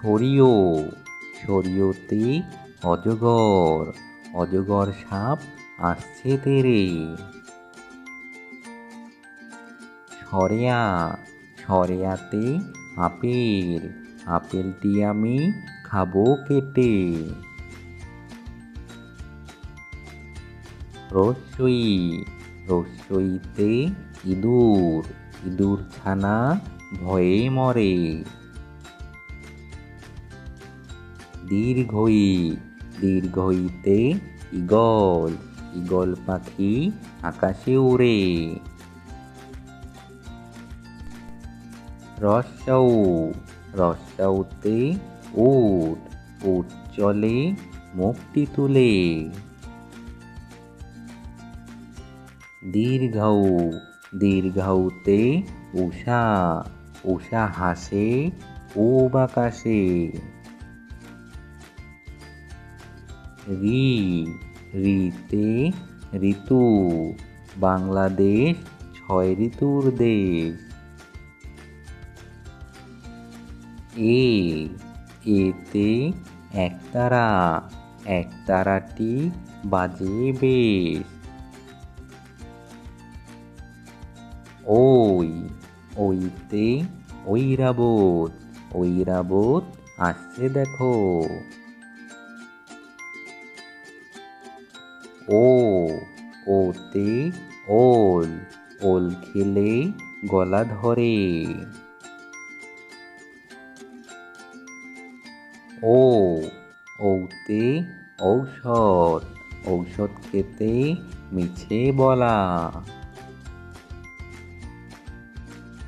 ছড়িও, ছড়িওতে অজগর, অজগর সাপ আসছে তেরে। সরেয়া, সরেয়াতে আপেল, আপেলটি আমি খাবো কেটে। রস্যই, রস্যইতে ইঁদুর, ইঁদুর ছানা ভয়ে মরে। দীর্ঘই, দীর্ঘইতে ঈগল, ঈগল পাখি আকাশে উড়ে। রস্যৌ, রস্যৌতে উট, উট চলে মুখটি তুলে। দীর্ঘৌ, দীর্ঘৌতে উষা, উষা হাসে পূব আকাশে। রি, রিতে ঋতু, বাংলাদেশ ৬ ঋতুর দেশ। এ, এতে একতারা, একতারাটি বাজে বেশ। ওই, ওইতে ঐরাবত, ঐরাবত আসছে দেখো। ও, ওতে ওল, ওল খেলে গলা ধরে। ও, ওতে ঔষধ, ঔষধ খেতে মিছে বলা।